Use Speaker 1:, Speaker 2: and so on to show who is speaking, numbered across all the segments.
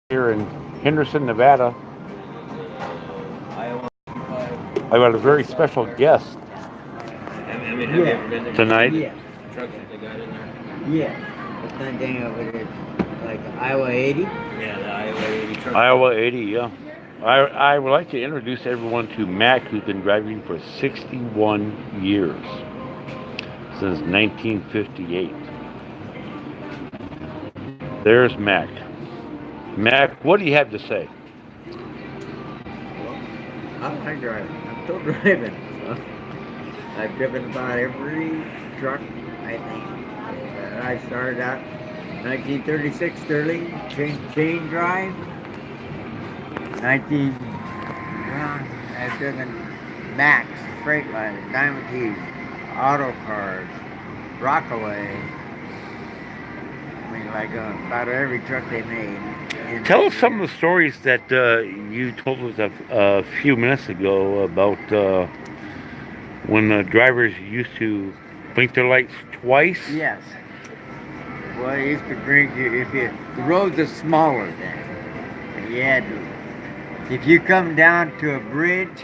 Speaker 1: here in Henderson, Nevada.
Speaker 2: Iowa 55.
Speaker 1: I got a very special guest
Speaker 2: Have you ever been there?
Speaker 1: tonight.
Speaker 3: Yeah,
Speaker 2: Trucks that they got in there?
Speaker 3: yeah. What's that thing over there? Like Iowa 80?
Speaker 2: Yeah, the Iowa 80 truck.
Speaker 1: Iowa 80, yeah. I would like to introduce everyone to Mac, who's been driving for 61 years, since 1958. There's Mac. Mac, what do you have to say?
Speaker 3: I like driving. I'm still driving. So I've driven about every truck, I think. I started out 1936 Sterling, chain drive. 19, well, I've driven Max, Freightliner, Diamond Keys, Auto Cars, Rockaway. I mean, like about every truck they made.
Speaker 1: Tell us some of the stories that you told us a few minutes ago about when the drivers used to blink their lights twice.
Speaker 3: Yes. Well, you used to drink the roads are smaller then. And you had to, if you come down to a bridge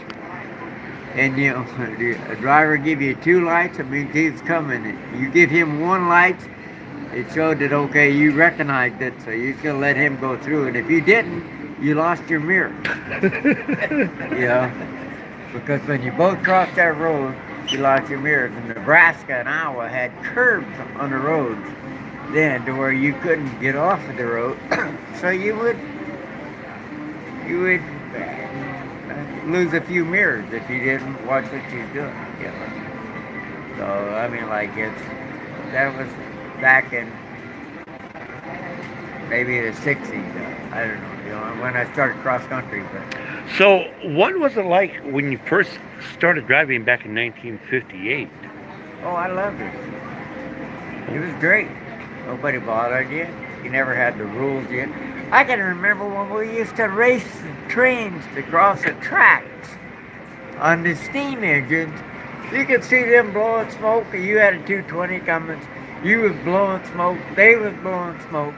Speaker 3: and a driver give you two lights, it means he's coming. You give him one light, it showed that okay, you recognized it, so you could let him go through. And if you didn't, you lost your mirror. Because when you both crossed that road, you lost your mirrors. And Nebraska and Iowa had curbs on the roads then to where you couldn't get off of the road, so you would lose a few mirrors if you didn't watch what you were doing. So I mean, like that was back in maybe the '60s. I don't know. When I started cross country. But
Speaker 1: So, what was it like when you first started driving back in 1958?
Speaker 3: oh, I loved it. It was great. Nobody bothered you. You never had the rules yet. I can remember when we used to race trains to cross the tracks on the steam engines. You could see them blowing smoke. You had a 220 coming. You was blowing smoke. They was blowing smoke.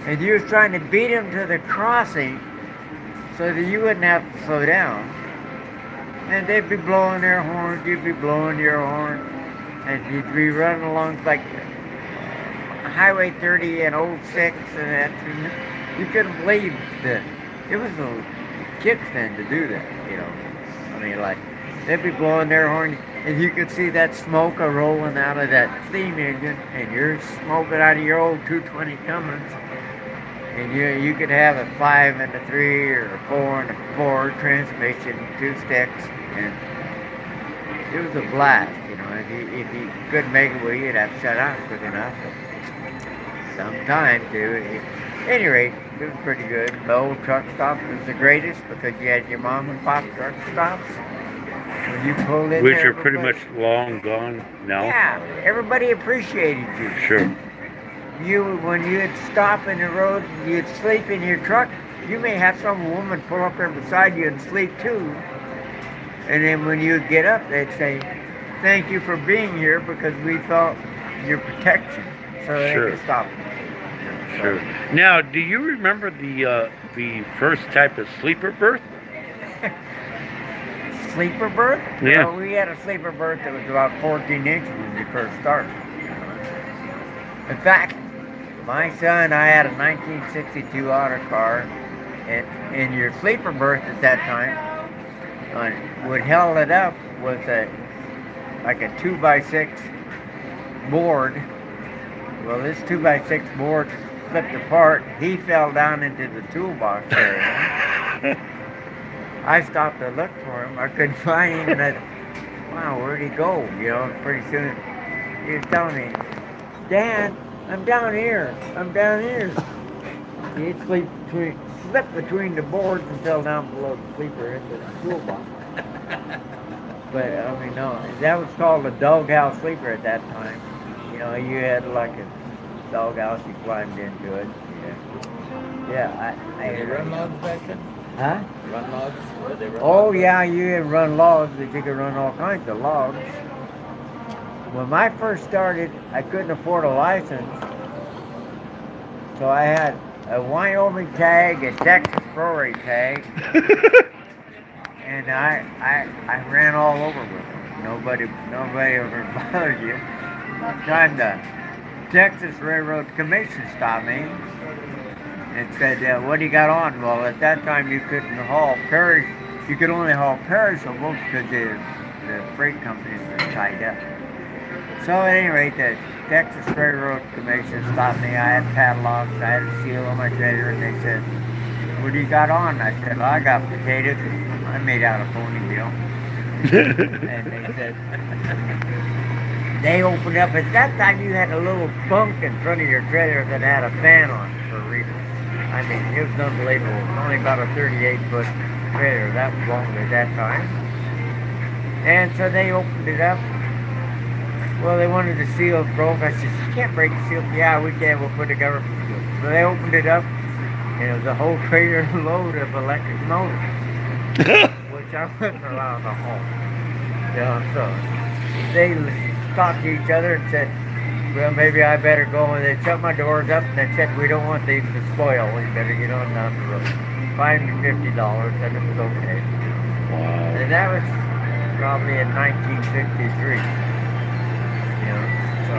Speaker 3: And you was trying to beat them to the crossing so that you wouldn't have to slow down. And they'd be blowing their horns. You'd be blowing your horn. And you'd be running along like Highway 30 and Old 6 and that. And you couldn't believe that it was a kid's thing to do that, I mean, like, they'd be blowing their horn, and you could see that smoke rolling out of that steam engine, and you're smoking out of your old 220 Cummins, and you could have a 5 and a 3 or a 4 and a 4 transmission, 2 sticks, and it was a blast, If you couldn't make it, well, you'd have to shut out quick enough. Sometime too. At any rate, it was pretty good. The old truck stop was the greatest because you had your mom and pop truck stops. When you pulled in
Speaker 1: Which
Speaker 3: there,
Speaker 1: are pretty much long gone now.
Speaker 3: yeah, everybody appreciated you.
Speaker 1: Sure.
Speaker 3: When you'd stop in the road, you'd sleep in your truck. You may have some woman pull up there beside you and sleep too. And then when you'd get up, they'd say, "Thank you for being here because we felt your protection." So they
Speaker 1: Sure.
Speaker 3: could stop.
Speaker 1: Sure. Now, do you remember the first type of sleeper berth?
Speaker 3: Sleeper berth?
Speaker 1: Yeah.
Speaker 3: Well, we had a sleeper berth that was about 14 inches when we first started. In fact, my son, I had a 1962 auto car, and in your sleeper berth at that time, what held it up was like a 2x6 board. Well, this 2x6 board slipped apart. He fell down into the toolbox area. I stopped to look for him. I couldn't find him. And wow, where'd he go? Pretty soon he was telling me, "Dad, I'm down here. I'm down here." He'd slip between the boards and fell down below the sleeper into the toolbox. But I mean, no, that was called a doghouse sleeper at that time. You had like a doghouse, you climbed into it. Yeah, I
Speaker 2: Did they run logs back then?
Speaker 3: Huh?
Speaker 2: Run logs? Did they run
Speaker 3: Oh
Speaker 2: logs?
Speaker 3: yeah, you had run logs, but you could run all kinds of logs. When I first started, I couldn't afford a license, so I had a Wyoming tag, a Texas prairie tag, and I ran all over with them. Nobody ever bothered you. One time the Texas Railroad Commission stopped me and said, "What do you got on?" Well, at that time you couldn't haul you could only haul perishables because the freight companies were tied up. So at any rate, the Texas Railroad Commission stopped me. I had padlocks, I had a seal on my trailer, and they said, "What do you got on?" I said, "Well, I got potatoes." I made out a ponytail. And they said, they opened up. At that time, you had a little bunk in front of your trailer that had a fan on it for readers. I mean, it was unbelievable. It was only about a 38-foot trailer. That was long at that time. And so they opened it up. Well, they wanted the seal broke. I said, "You can't break the seal." "Yeah, we can. We'll put a government seal." So they opened it up, and it was a whole trailer load of electric motors, which I wasn't allowed to haul. You know, so they talked to each other and said, "Well, maybe I better go." And they shut my doors up, and they said, "We don't want these to spoil. We better get on down the road." $5 to $50, and it was okay.
Speaker 1: Wow.
Speaker 3: And that was probably in 1953.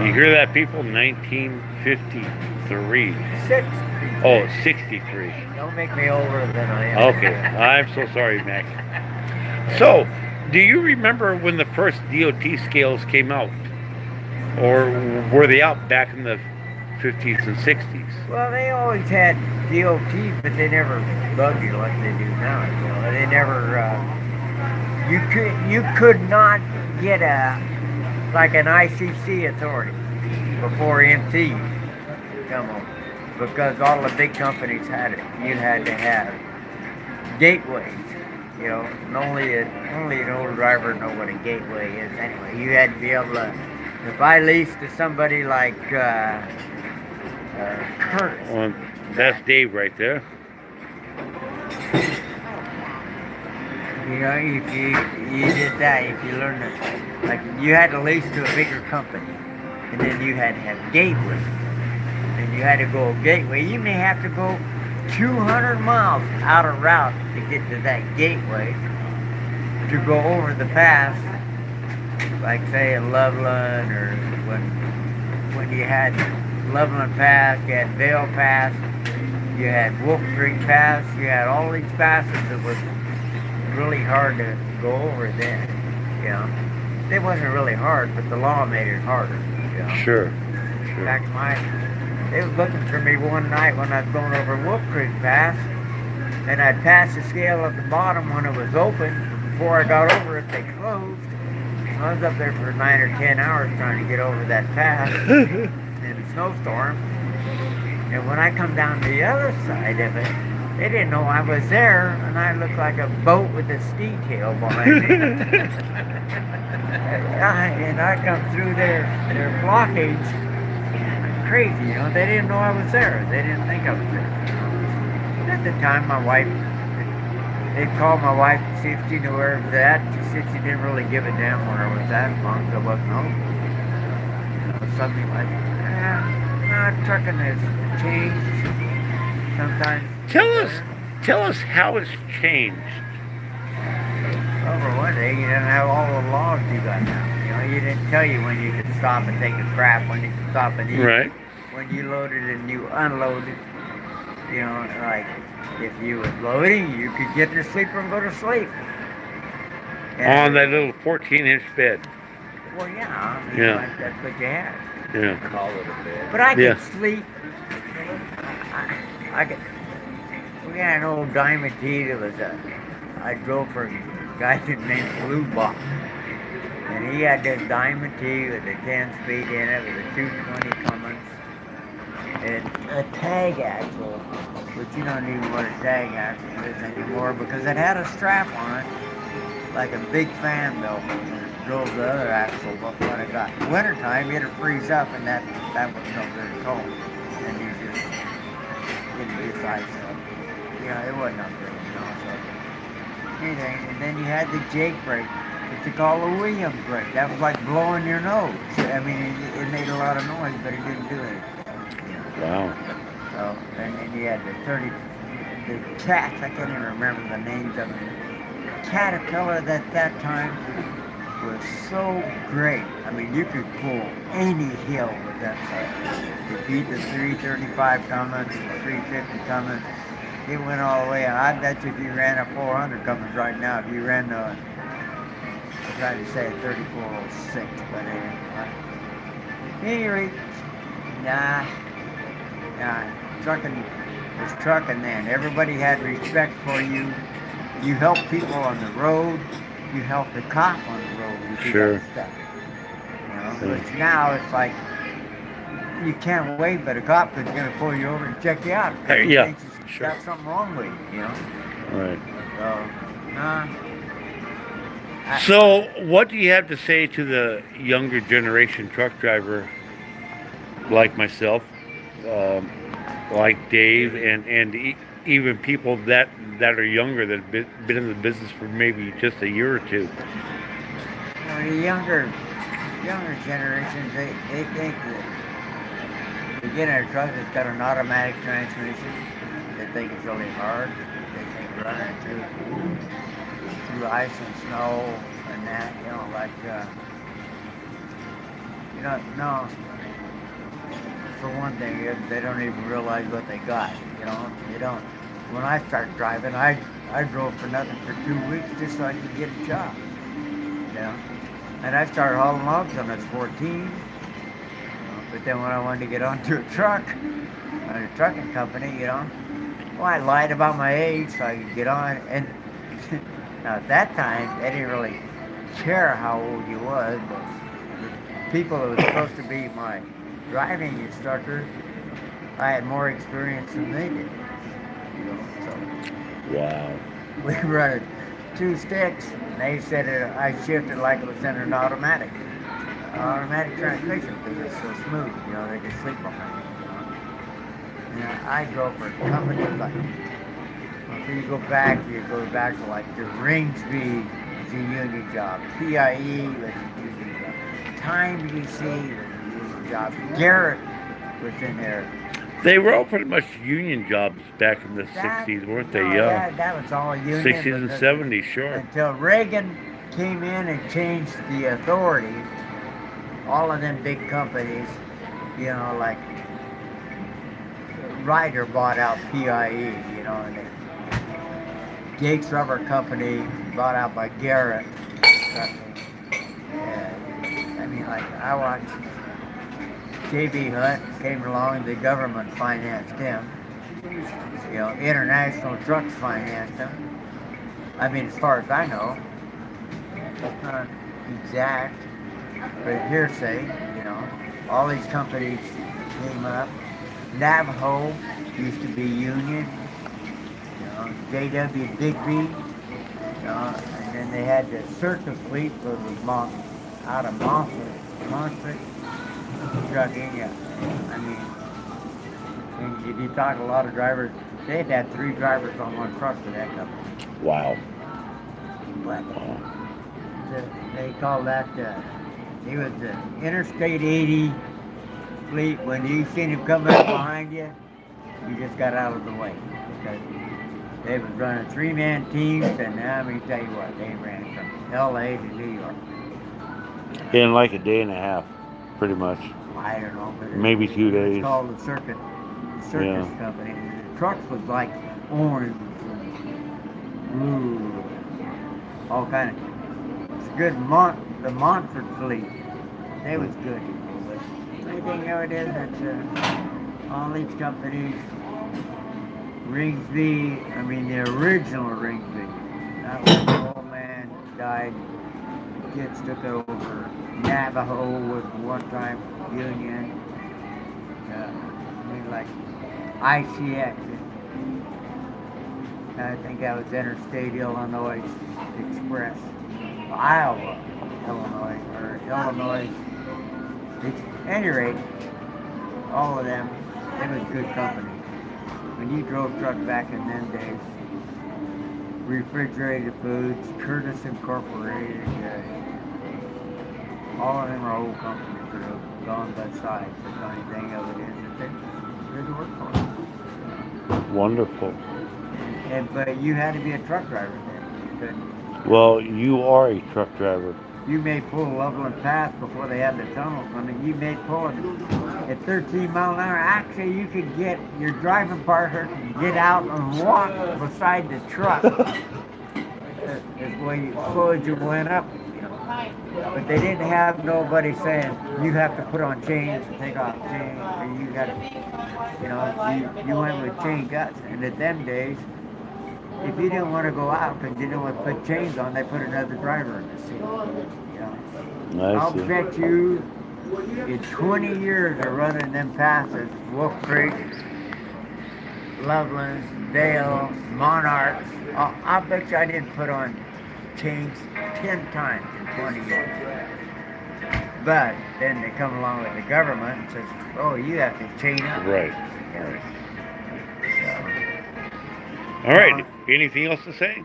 Speaker 1: You hear that, people? 1953.
Speaker 3: 60.
Speaker 1: Oh, 63.
Speaker 3: Don't make me older than I am.
Speaker 1: Okay. I'm so sorry, Mac. So, do you remember when the first DOT scales came out? Or were they out back in the 50s and 60s?
Speaker 3: Well, they always had DOT, but they never bug you like they do now. You know, they never. You could not get like an ICC authority before MT come on, because all the big companies had it. You had to have gateways, you know, and only an old driver know what a gateway is anyway. You had to be able to, if I leased to somebody like Curtis.
Speaker 1: Well, that's Dave right there.
Speaker 3: You know, if you did that, if you learned it, like you had to lease to a bigger company, and then you had to have gateway, and you had to go gateway. You may have to go 200 miles out of route to get to that gateway to go over the pass, like say in Loveland, or when you had Loveland Pass, you had Vail Pass, you had Wolf Creek Pass, you had all these passes that was really hard to go over then, you know. It wasn't really hard, but the law made it harder, you know.
Speaker 1: Sure.
Speaker 3: In fact, they was looking for me one night when I was going over Wolf Creek Pass, and I'd passed the scale at the bottom when it was open. Before I got over it, they closed. I was up there for 9 or 10 hours trying to get over that pass in a snowstorm. And when I come down to the other side of it, they didn't know I was there, and I looked like a boat with a ski tail behind me. and I come through their blockage. Crazy, you know. They didn't know I was there. They didn't think I was there. At the time, my wife, they'd call my wife to see if she knew where I was at. She said she didn't really give a damn where I was at as long as I wasn't home. You know, something like, trucking has changed. Sometimes.
Speaker 1: Tell us how it's changed.
Speaker 3: Well, for one thing, you didn't have all the laws you got now. You know, you didn't tell you when you could stop and take a crap, when you could stop and eat.
Speaker 1: Right.
Speaker 3: When you loaded and you unloaded. You know, like if you was loading, you could get to sleep and go to sleep. And,
Speaker 1: On that little 14-inch bed.
Speaker 3: Well, yeah. I mean,
Speaker 1: Yeah.
Speaker 3: like, that's what you had.
Speaker 1: Yeah.
Speaker 2: Call it a bed.
Speaker 3: But I could
Speaker 1: Yeah.
Speaker 3: sleep. I could. We had an old Diamond T that was I drove for a guy named Blue Box. And he had this Diamond T with a 10-speed in it, with a 220 Cummins, and a tag axle, which you don't even know what a tag axle is anymore because it had a strap on it, like a big fan belt, and it drove the other axle up when it got wintertime, it'd freeze up, and that was no good at all. And you just didn't decide so. Yeah, it wasn't no good, you know. So anything, and then you had the Jake brake, what you call a Williams brake. That was like blowing your nose. I mean, it made a lot of noise, but it didn't do it.
Speaker 1: Wow.
Speaker 3: So, and then you had the cats, I can't even remember the names of them. Caterpillar at that time was so great. I mean, you could pull any hill with that thing. You beat the 335 Cummins, the 350 Cummins. It went all the way. I bet you if you ran a 400 Cummins right now, if you ran the, I tried to say a 3406, but anyway, nah, trucking was trucking then. Everybody had respect for you. You helped people on the road. You helped the cop on the road. You do that stuff. You know, which now it's like you can't wait, but a cop is going to pull you over and check you out. He thinks he's got something wrong with you. You know.
Speaker 1: Right.
Speaker 3: So,
Speaker 1: So, what do you have to say to the younger generation truck driver, like myself, like Dave, and even people that are younger that have been in the business for maybe just a year or two?
Speaker 3: You know, the younger generations, they think that you get in a truck that's got an automatic transmission, they think it's really hard. They think running through ice and snow and that, you know, like, no. For one thing, they don't even realize what they got, you know. They don't. When I started driving, I drove for nothing for 2 weeks just so I could get a job, you know. And I started hauling logs when I was 14. But then when I wanted to get onto a truck, a trucking company, you know, well, I lied about my age so I could get on. And now at that time, they didn't really care how old you was, but the people that was supposed to be my driving instructor, I had more experience than they did. You know, so
Speaker 1: Wow.
Speaker 3: we run 2 sticks, and they said I shifted like it was in an automatic transmission because it's so smooth. You know, they could sleep behind it. You know, I drove for companies like. If you go back to like the Ringsby was a union job, PIE was a union job, Time DC was a union job, Garrett was in there.
Speaker 1: They were all pretty much union jobs back in the 60s, weren't they? Yeah.
Speaker 3: That was all union.
Speaker 1: 60s and 70s, sure.
Speaker 3: Until Reagan came in and changed the authority, all of them big companies, you know, like Ryder bought out PIE, you know, and Gates Rubber Company bought out by Garrett. I mean, like, I watched J.B. Hunt came along, the government financed him. You know, International Trucks financed him. I mean, as far as I know, that's not exact, but hearsay, you know. All these companies came up. Navajo used to be union. You know, J.W. Digby. You know, and then they had the Circus Fleet that was out of Montfort. Trucking, yeah. I mean, and if you talk to a lot of drivers, they'd had 3 drivers on one truck for that company.
Speaker 1: Wow.
Speaker 3: But they call that, he was the Interstate 80 fleet. When you seen him coming up behind you, you just got out of the way. Because they was running 3-man teams, and let me tell you what, they ran from L.A. to New York.
Speaker 1: In like a day and a half, pretty much.
Speaker 3: I don't know, but
Speaker 1: Maybe 2 days.
Speaker 3: It's called the Circus Company. And the trucks was like orange and blue, all kind of. It's good. The Montfort fleet, they was good. But the thing of it is that all these companies, Ringsby, I mean the original Ringsby, that was the old man died. Kids took it over. Navajo was one time union. I mean, like ICX. I think that was Interstate Illinois Express. Iowa, Illinois, or Illinois. At any rate, all of them, it was good company. When you drove truck back in them days, Refrigerated Foods, Curtis Incorporated, all of them are old companies that have gone by side. The funny thing of it is that they're good to work for.
Speaker 1: Wonderful.
Speaker 3: But you had to be a truck driver then. You couldn't.
Speaker 1: Well, you are a truck driver.
Speaker 3: You may pull Loveland Pass before they had the tunnel. I mean, you may pull it at 13 mile an hour. Actually, you could get your driving partner to get out and walk beside the truck as slow as you went up. But they didn't have nobody saying you have to put on chains and take off chains, or you got to, you went with chain guts. And at them days, if you didn't want to go out because you didn't want to put chains on, they put another driver in the seat. I'll
Speaker 1: see.
Speaker 3: bet you in 20 years of running them passes, Wolf Creek, Lovelands, Dale, Monarchs, I'll bet you I didn't put on chains 10 times in 20 years. But then they come along with the government and says, oh, you have to chain up.
Speaker 1: Right.
Speaker 3: So,
Speaker 1: All right. Anything else to say?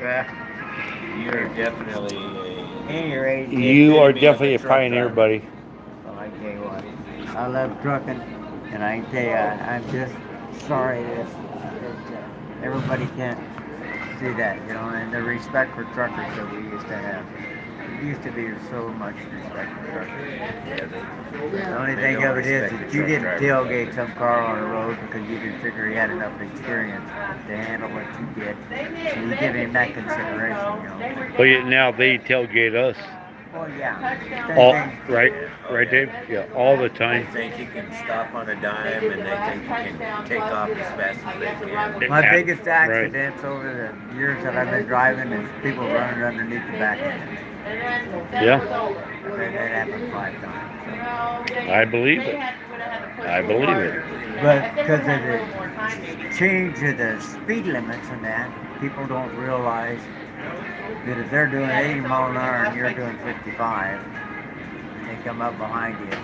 Speaker 3: well,
Speaker 2: You're definitely
Speaker 3: anyway,
Speaker 1: You are
Speaker 2: epitome of
Speaker 1: definitely a
Speaker 2: a truck
Speaker 1: pioneer,
Speaker 2: driver.
Speaker 1: buddy.
Speaker 3: well, I tell you what, I love trucking, and I can tell you, I'm just sorry that everybody can't see that, and the respect for truckers that we used to have. It used to be so much respect for truckers. The only thing of it is that you didn't tailgate some car on the road because you didn't figure he had enough experience to handle what you did. So you give him that consideration,
Speaker 1: But yet now they tailgate us.
Speaker 3: Well, yeah.
Speaker 1: All
Speaker 3: Same thing.
Speaker 1: right, Dave? Yeah, all the
Speaker 2: They
Speaker 1: time.
Speaker 2: think you can stop on a dime, and they think you can take off as fast as they can.
Speaker 3: My biggest accidents over the years that I've been driving is people running underneath the back end.
Speaker 1: Yeah,
Speaker 3: That happened 5 times.
Speaker 1: I believe it. I believe it.
Speaker 3: But because of the change of the speed limits and that, people don't realize that if they're doing 80 mile an hour and you're doing 55, and they come up behind you,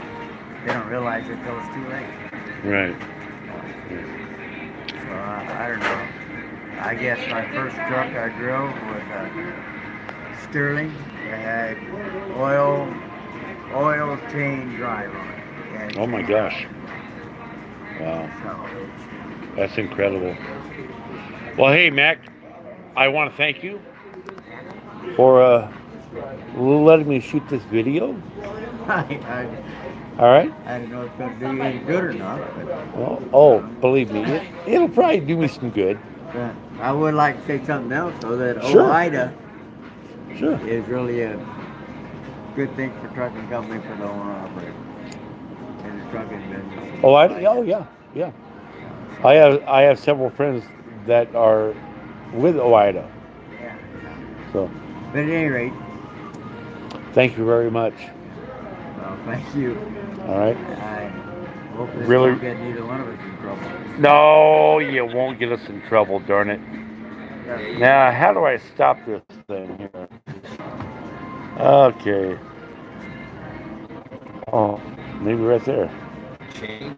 Speaker 3: they don't realize it till it's too late.
Speaker 1: Right.
Speaker 3: So I don't know. I guess my first truck I drove was a Sterling. It had oil chain drive on it.
Speaker 1: Oh my gosh. Wow.
Speaker 3: So,
Speaker 1: That's incredible. Well, hey, Mac, I want to thank you for letting me shoot this video.
Speaker 3: I
Speaker 1: All right?
Speaker 3: don't know if it's going to do you any good or not, but
Speaker 1: Oh, believe me, it'll probably do me some good.
Speaker 3: I would like to say something else, though, that
Speaker 1: Sure.
Speaker 3: OIDA
Speaker 1: Sure.
Speaker 3: is really a good thing for trucking company for the owner operator in the trucking business.
Speaker 1: Oh, yeah. I have several friends that are with OIDA.
Speaker 3: Yeah.
Speaker 1: So,
Speaker 3: But at any rate,
Speaker 1: thank you very much.
Speaker 3: well, thank you.
Speaker 1: All right.
Speaker 3: I hope this
Speaker 1: Really-
Speaker 3: won't get neither one of us in trouble.
Speaker 1: No, you won't get us in trouble, darn it. Now, how do I stop this thing here? Okay. Oh, maybe right there.
Speaker 2: Chain